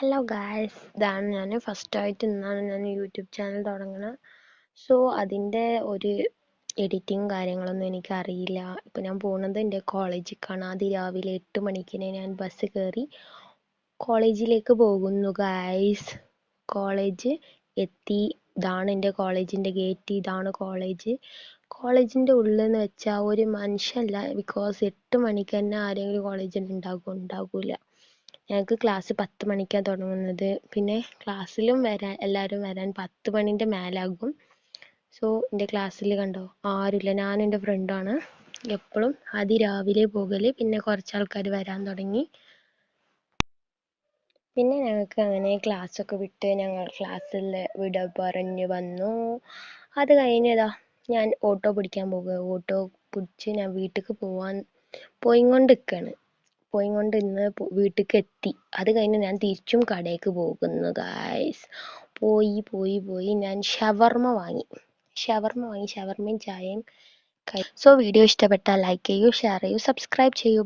Hello guys, ഇതാണ് ഞാൻ ഫസ്റ്റായിട്ട് ഇന്നാണ് ഞാൻ യൂട്യൂബ് ചാനൽ തുടങ്ങുന്നത്. സോ അതിൻ്റെ ഒരു എഡിറ്റിങ് കാര്യങ്ങളൊന്നും എനിക്കറിയില്ല. ഇപ്പോൾ ഞാൻ പോകുന്നത് എൻ്റെ കോളേജിലേക്കാണ്. രാവിലെ 8 മണിക്ക് ഞാൻ ബസ് കയറി കോളേജിലേക്ക് പോകുന്നു ഗായ്സ്. കോളേജ് എത്തി. ഇതാണ് എൻ്റെ കോളേജിൻ്റെ ഗേറ്റ്. ഇതാണ് കോളേജിൻ്റെ ഉള്ളിലെന്ന് വെച്ചാൽ ഒരു മനുഷ്യല്ല. ബിക്കോസ് 8 മണിക്ക് തന്നെ ആരെങ്കിലും കോളേജിൽ ഉണ്ടാകില്ല. ഞങ്ങൾക്ക് ക്ലാസ് 10 മണിക്കാണ് തുടങ്ങുന്നത്. പിന്നെ ക്ലാസ്സിലും എല്ലാവരും വരാൻ 10 മണിൻ്റെ മേലാകും. സോ എൻ്റെ ക്ലാസ്സിൽ കണ്ടോ ആരുമില്ല. ഞാനും എൻ്റെ ഫ്രണ്ടാണ് എപ്പോഴും രാവിലെ പോകൽ. പിന്നെ കുറച്ച് ആൾക്കാർ വരാൻ തുടങ്ങി. പിന്നെ ഞങ്ങൾക്ക് അങ്ങനെ ക്ലാസ്സൊക്കെ വിട്ട് ഞങ്ങൾ ക്ലാസ്സിൽ വിട പറഞ്ഞ് വന്നു. അത് കഴിഞ്ഞതാ ഞാൻ ഓട്ടോ പിടിക്കാൻ പോകുക. ഓട്ടോ പിടിച്ച് ഞാൻ വീട്ടിലേക്ക് പോയിക്കൊണ്ട് ഇന്ന് വീട്ടിലേക്ക് എത്തി. അത് കഴിഞ്ഞ് ഞാൻ തിരിച്ചും കടയ്ക്ക് പോകുന്നു ഗായ്സ്. പോയി ഞാൻ ഷവർമ വാങ്ങി. ഷവർമയും ചായയും സോ വീഡിയോ ഇഷ്ടപ്പെട്ടാൽ ലൈക്ക് ചെയ്യൂ, ഷെയർ ചെയ്യൂ, സബ്സ്ക്രൈബ് ചെയ്യൂ.